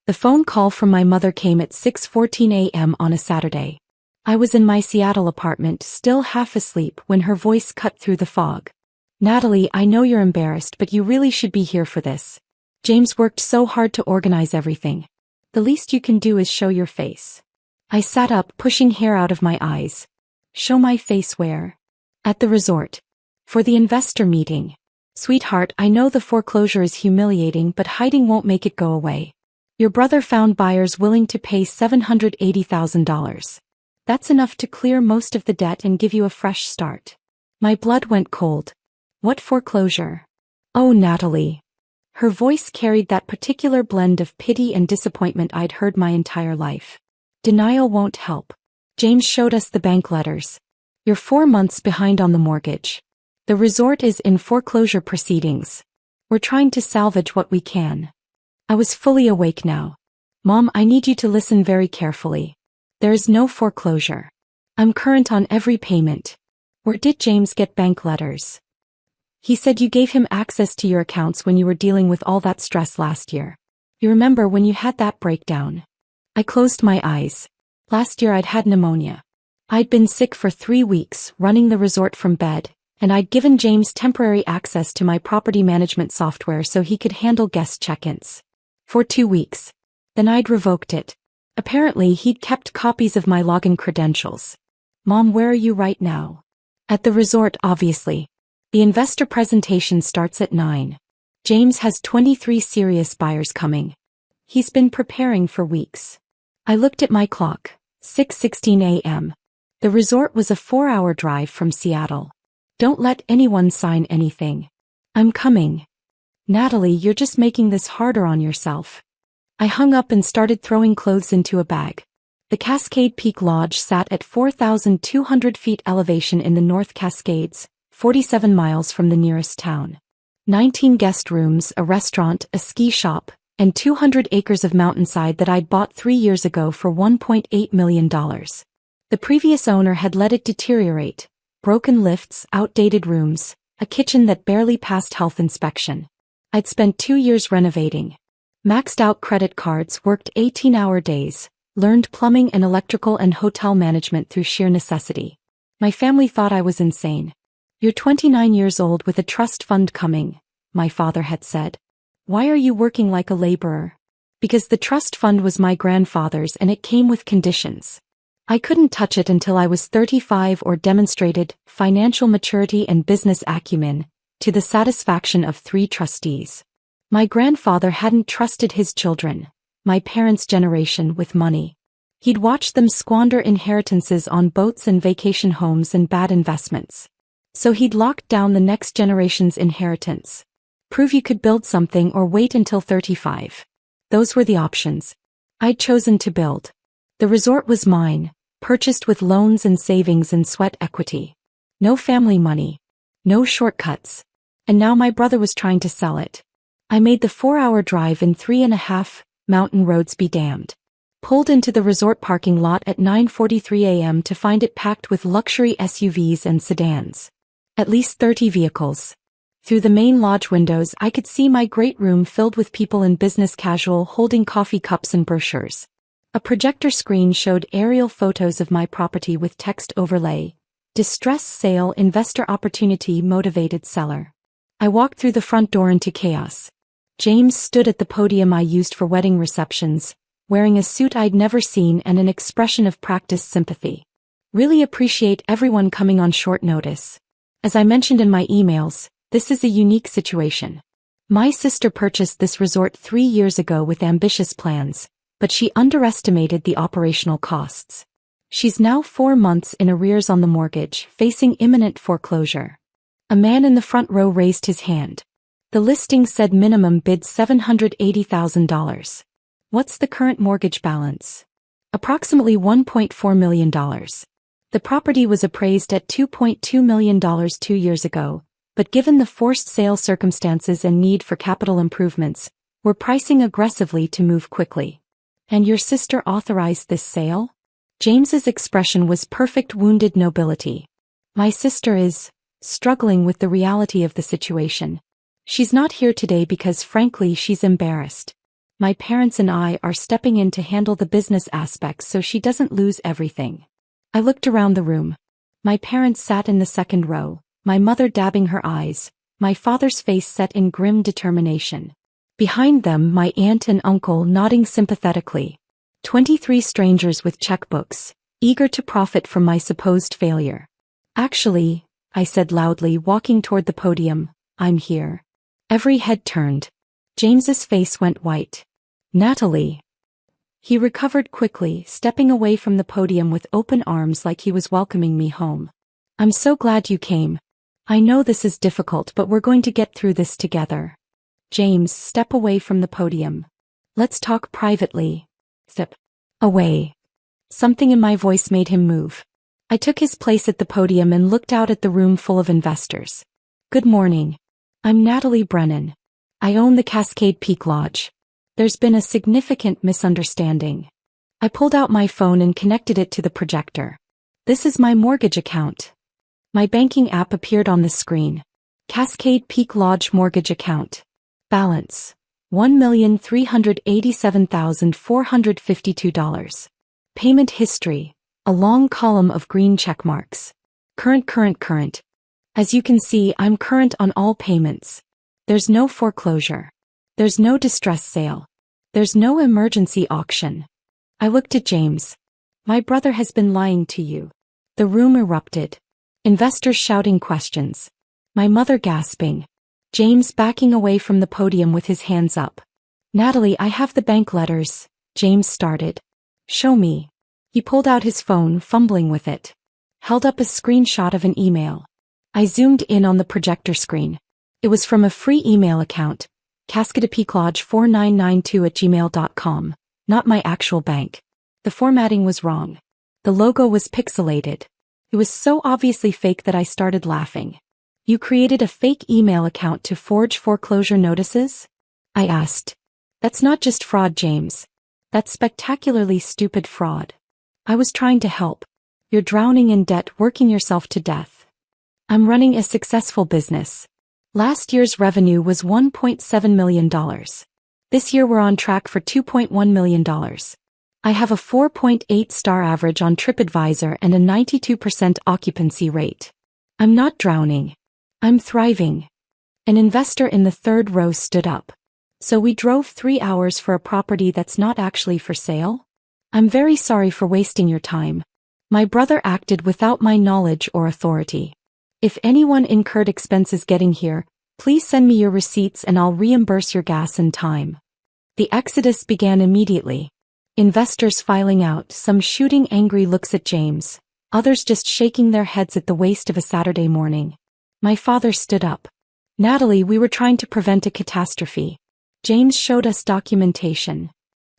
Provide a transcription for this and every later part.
The phone call from my mother came at 6:14 a.m. on a Saturday. I was in my Seattle apartment, still half asleep, when her voice cut through the fog. "Natalie, I know you're embarrassed, but you really should be here for this. James worked so hard to organize everything. The least you can do is show your face." I sat up, pushing hair out of my eyes. "Show my face where?" "At the resort. For the investor meeting." "Sweetheart, I know the foreclosure is humiliating, but hiding won't make it go away. Your brother found buyers willing to pay $780,000. That's enough to clear most of the debt and give you a fresh start." My blood went cold. "What foreclosure?" "Oh, Natalie." Her voice carried that particular blend of pity and disappointment I'd heard my entire life. "Denial won't help. James showed us the bank letters. You're 4 months behind on the mortgage. The resort is in foreclosure proceedings. We're trying to salvage what we can." I was fully awake now. "Mom, I need you to listen very carefully. There is no foreclosure. I'm current on every payment." "Where did James get bank letters?" "He said you gave him access to your accounts when you were dealing with all that stress last year. You remember when you had that breakdown?" I closed my eyes. Last year I'd had pneumonia. I'd been sick for 3 weeks, running the resort from bed, and I'd given James temporary access to my property management software so he could handle guest check-ins. For 2 weeks. Then I'd revoked it. Apparently he'd kept copies of my login credentials. "Mom, where are you right now?" "At the resort, obviously. The investor presentation starts at 9. James has 23 serious buyers coming. He's been preparing for weeks." I looked at my clock. 6:16 a.m. The resort was a 4-hour drive from Seattle. "Don't let anyone sign anything." "I'm coming." "Natalie, you're just making this harder on yourself." I hung up and started throwing clothes into a bag. The Cascade Peak Lodge sat at 4,200 feet elevation in the North Cascades, 47 miles from the nearest town. 19 guest rooms, a restaurant, a ski shop, and 200 acres of mountainside that I'd bought 3 years ago for $1.8 million. The previous owner had let it deteriorate. Broken lifts, outdated rooms, a kitchen that barely passed health inspection. I'd spent 2 years renovating. Maxed out credit cards, worked 18-hour days, learned plumbing and electrical and hotel management through sheer necessity. My family thought I was insane. "You're 29 years old with a trust fund coming," my father had said. "Why are you working like a laborer?" "Because the trust fund was my grandfather's and it came with conditions. I couldn't touch it until I was 35 or demonstrated financial maturity and business acumen, to the satisfaction of 3 trustees. My grandfather hadn't trusted his children, my parents' generation, with money. He'd watched them squander inheritances on boats and vacation homes and bad investments. So he'd locked down the next generation's inheritance. Prove you could build something or wait until 35. Those were the options. I'd chosen to build. The resort was mine, purchased with loans and savings and sweat equity. No family money. No shortcuts. And now my brother was trying to sell it. I made the 4-hour drive in 3.5, mountain roads be damned. Pulled into the resort parking lot at 9:43 a.m. to find it packed with luxury SUVs and sedans. At least 30 vehicles. Through the main lodge windows I could see my great room filled with people in business casual holding coffee cups and brochures. A projector screen showed aerial photos of my property with text overlay. "Distress sale, investor opportunity, motivated seller." I walked through the front door into chaos. James stood at the podium I used for wedding receptions, wearing a suit I'd never seen and an expression of practiced sympathy. "Really appreciate everyone coming on short notice. As I mentioned in my emails, this is a unique situation. My sister purchased this resort 3 years ago with ambitious plans, but she underestimated the operational costs. She's now 4 months in arrears on the mortgage, facing imminent foreclosure." A man in the front row raised his hand. "The listing said minimum bid $780,000. What's the current mortgage balance?" "Approximately $1.4 million. The property was appraised at $2.2 million 2 years ago, but given the forced sale circumstances and need for capital improvements, we're pricing aggressively to move quickly." "And your sister authorized this sale?" James's expression was perfect wounded nobility. "My sister is struggling with the reality of the situation. She's not here today because frankly she's embarrassed. My parents and I are stepping in to handle the business aspects so she doesn't lose everything. I looked around the room. My parents sat in the second row, my mother dabbing her eyes, my father's face set in grim determination. Behind them, my aunt and uncle nodding sympathetically. 23 strangers with checkbooks, eager to profit from my supposed failure. Actually, I said loudly, walking toward the podium, I'm here. Every head turned. James's face went white. Natalie. He recovered quickly, stepping away from the podium with open arms like he was welcoming me home. I'm so glad you came. I know this is difficult, but we're going to get through this together. James, step away from the podium. Let's talk privately. Step away. Something in my voice made him move. I took his place at the podium and looked out at the room full of investors. Good morning. I'm Natalie Brennan. I own the Cascade Peak Lodge. There's been a significant misunderstanding. I pulled out my phone and connected it to the projector. This is my mortgage account. My banking app appeared on the screen. Cascade Peak Lodge mortgage account. Balance. $1,387,452. Payment history. A long column of green check marks. Current. As you can see, I'm current on all payments. There's no foreclosure. There's no distress sale. There's no emergency auction. I looked at James. My brother has been lying to you. The room erupted. Investors shouting questions. My mother gasping. James backing away from the podium with his hands up. Natalie, I have the bank letters, James started. Show me. He pulled out his phone, fumbling with it. Held up a screenshot of an email. I zoomed in on the projector screen. It was from a free email account, cascadepeaklodge4992@gmail.com, not my actual bank. The formatting was wrong. The logo was pixelated. It was so obviously fake that I started laughing. You created a fake email account to forge foreclosure notices? I asked. That's not just fraud, James. That's spectacularly stupid fraud. I was trying to help. You're drowning in debt, working yourself to death. I'm running a successful business. Last year's revenue was $1.7 million. This year we're on track for $2.1 million. I have a 4.8 star average on TripAdvisor and a 92% occupancy rate. I'm not drowning. I'm thriving. An investor in the third row stood up. So we drove 3 hours for a property that's not actually for sale? I'm very sorry for wasting your time. My brother acted without my knowledge or authority. If anyone incurred expenses getting here, please send me your receipts and I'll reimburse your gas and time. The exodus began immediately. Investors filing out, some shooting angry looks at James, others just shaking their heads at the waste of a Saturday morning. My father stood up. Natalie, we were trying to prevent a catastrophe. James showed us documentation.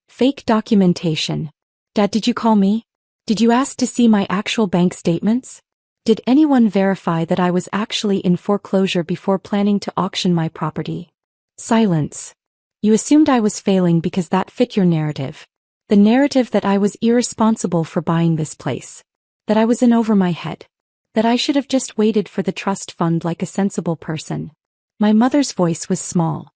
Fake documentation. Dad, did you call me? Did you ask to see my actual bank statements? Did anyone verify that I was actually in foreclosure before planning to auction my property? Silence. You assumed I was failing because that fit your narrative. The narrative that I was irresponsible for buying this place. That I was in over my head. That I should have just waited for the trust fund like a sensible person. My mother's voice was small.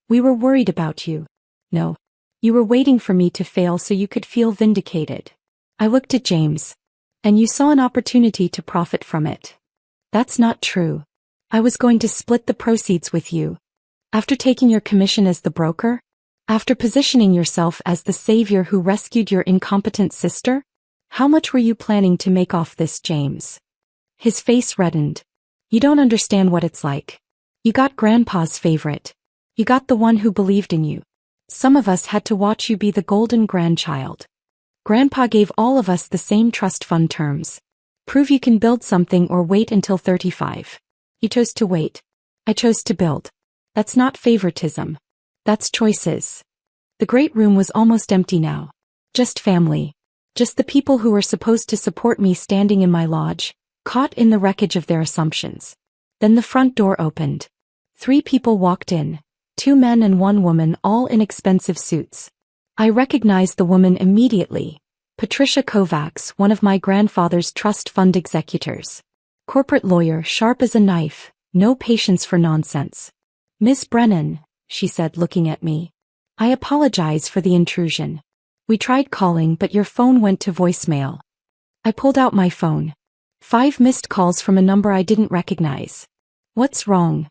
We were worried about you. No. You were waiting for me to fail so you could feel vindicated. I looked at James. And you saw an opportunity to profit from it. That's not true. I was going to split the proceeds with you. After taking your commission as the broker? After positioning yourself as the savior who rescued your incompetent sister? How much were you planning to make off this, James? His face reddened. You don't understand what it's like. You got Grandpa's favorite. You got the one who believed in you. Some of us had to watch you be the golden grandchild. Grandpa gave all of us the same trust fund terms. Prove you can build something or wait until 35. You chose to wait. I chose to build. That's not favoritism. That's choices. The great room was almost empty now. Just family. Just the people who were supposed to support me standing in my lodge, caught in the wreckage of their assumptions. Then the front door opened. 3 people walked in. 2 men and 1 woman, all in expensive suits. I recognized the woman immediately. Patricia Kovacs, one of my grandfather's trust fund executors. Corporate lawyer, sharp as a knife, no patience for nonsense. Miss Brennan, she said, looking at me. I apologize for the intrusion. We tried calling but your phone went to voicemail. I pulled out my phone. 5 missed calls from a number I didn't recognize. What's wrong?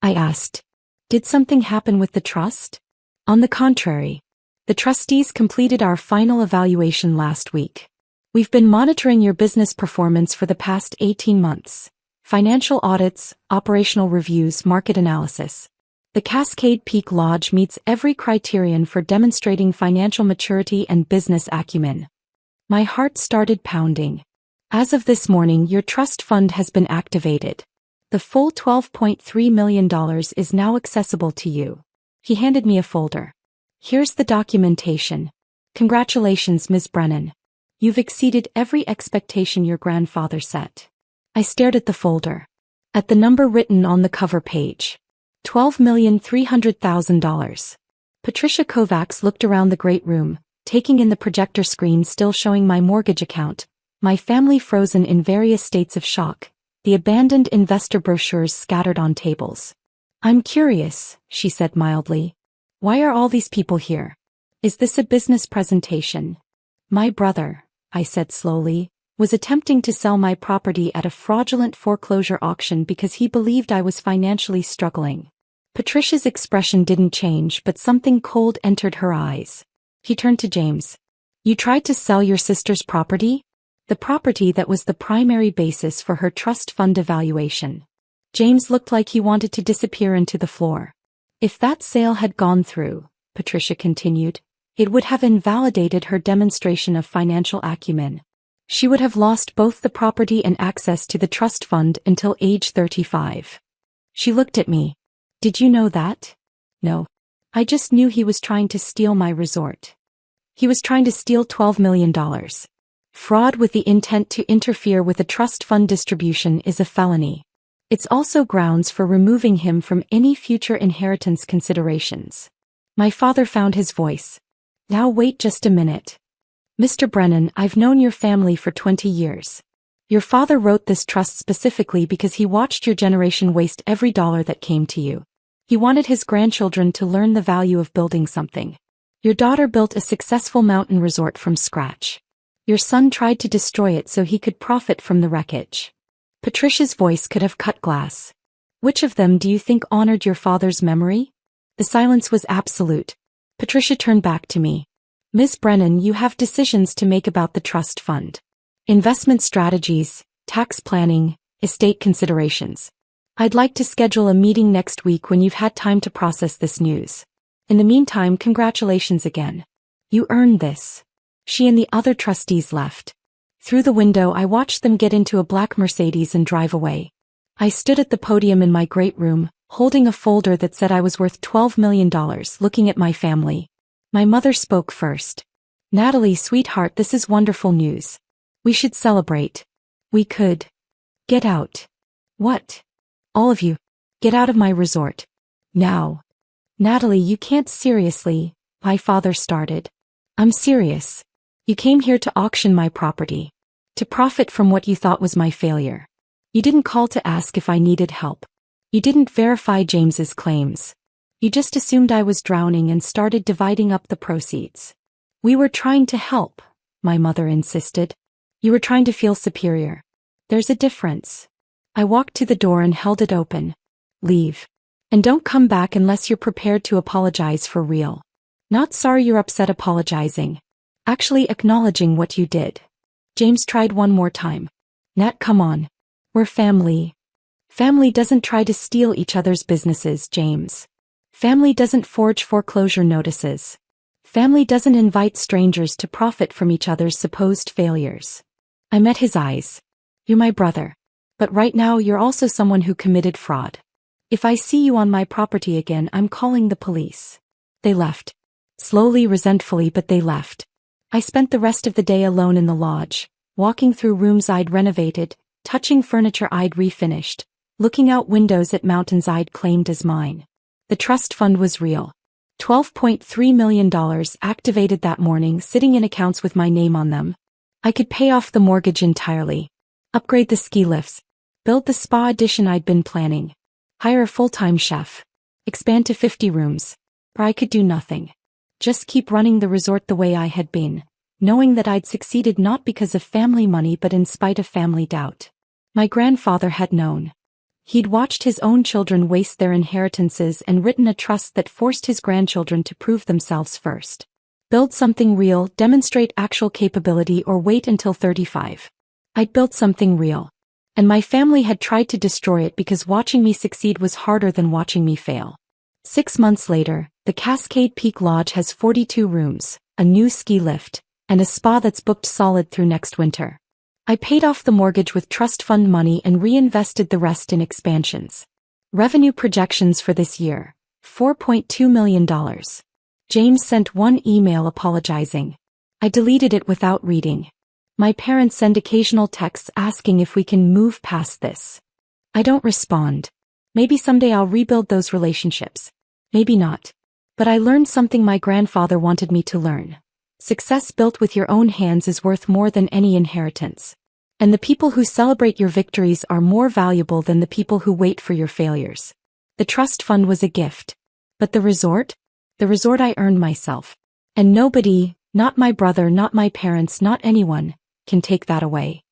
I asked. Did something happen with the trust? On the contrary. The trustees completed our final evaluation last week. We've been monitoring your business performance for the past 18 months. Financial audits, operational reviews, market analysis. The Cascade Peak Lodge meets every criterion for demonstrating financial maturity and business acumen. My heart started pounding. As of this morning, your trust fund has been activated. The full $12.3 million is now accessible to you. He handed me a folder. Here's the documentation. Congratulations, Ms. Brennan. You've exceeded every expectation your grandfather set. I stared at the folder. At the number written on the cover page. $12,300,000. Patricia Kovacs looked around the great room, taking in the projector screen still showing my mortgage account, my family frozen in various states of shock, the abandoned investor brochures scattered on tables. I'm curious, she said mildly. Why are all these people here? Is this a business presentation? My brother, I said slowly, was attempting to sell my property at a fraudulent foreclosure auction because he believed I was financially struggling. Patricia's expression didn't change, but something cold entered her eyes. He turned to James. You tried to sell your sister's property? The property that was the primary basis for her trust fund evaluation. James looked like he wanted to disappear into the floor. If that sale had gone through, Patricia continued, it would have invalidated her demonstration of financial acumen. She would have lost both the property and access to the trust fund until age 35. She looked at me. Did you know that? No. I just knew he was trying to steal my resort. He was trying to steal $12 million. Fraud with the intent to interfere with a trust fund distribution is a felony. It's also grounds for removing him from any future inheritance considerations. My father found his voice. Now wait just a minute. Mr. Brennan, I've known your family for 20 years. Your father wrote this trust specifically because he watched your generation waste every dollar that came to you. He wanted his grandchildren to learn the value of building something. Your daughter built a successful mountain resort from scratch. Your son tried to destroy it so he could profit from the wreckage. Patricia's voice could have cut glass. Which of them do you think honored your father's memory? The silence was absolute. Patricia turned back to me. Ms. Brennan, you have decisions to make about the trust fund. Investment strategies, tax planning, estate considerations. I'd like to schedule a meeting next week when you've had time to process this news. In the meantime, congratulations again. You earned this. She and the other trustees left. Through the window, I watched them get into a black Mercedes and drive away. I stood at the podium in my great room, holding a folder that said I was worth $12 million, looking at my family. My mother spoke first. Natalie, sweetheart, this is wonderful news. We should celebrate. We could. Get out. What? All of you. Get out of my resort. Now. Natalie, you can't seriously, my father started. I'm serious. You came here to auction my property. To profit from what you thought was my failure. You didn't call to ask if I needed help. You didn't verify James's claims. You just assumed I was drowning and started dividing up the proceeds. We were trying to help, my mother insisted. You were trying to feel superior. There's a difference. I walked to the door and held it open. Leave. And don't come back unless you're prepared to apologize for real. Not sorry you're upset apologizing. Actually acknowledging what you did. James tried one more time. Nat, come on. We're family. Family doesn't try to steal each other's businesses, James. Family doesn't forge foreclosure notices. Family doesn't invite strangers to profit from each other's supposed failures. I met his eyes. You're my brother. But right now you're also someone who committed fraud. If I see you on my property again, I'm calling the police. They left. Slowly, resentfully, but they left. I spent the rest of the day alone in the lodge, walking through rooms I'd renovated, touching furniture I'd refinished, looking out windows at mountains I'd claimed as mine. The trust fund was real. $12.3 million activated that morning, sitting in accounts with my name on them. I could pay off the mortgage entirely. Upgrade the ski lifts. Build the spa addition I'd been planning. Hire a full-time chef. Expand to 50 rooms. Or I could do nothing. Just keep running the resort the way I had been, knowing that I'd succeeded not because of family money but in spite of family doubt. My grandfather had known. He'd watched his own children waste their inheritances and written a trust that forced his grandchildren to prove themselves first. Build something real, demonstrate actual capability, or wait until 35. I'd built something real. And my family had tried to destroy it because watching me succeed was harder than watching me fail. 6 months later, the Cascade Peak Lodge has 42 rooms, a new ski lift, and a spa that's booked solid through next winter. I paid off the mortgage with trust fund money and reinvested the rest in expansions. Revenue projections for this year: $4.2 million. James sent one email apologizing. I deleted it without reading. My parents send occasional texts asking if we can move past this. I don't respond. Maybe someday I'll rebuild those relationships. Maybe not. But I learned something my grandfather wanted me to learn. Success built with your own hands is worth more than any inheritance. And the people who celebrate your victories are more valuable than the people who wait for your failures. The trust fund was a gift. But the resort? The resort I earned myself. And nobody, not my brother, not my parents, not anyone, can take that away.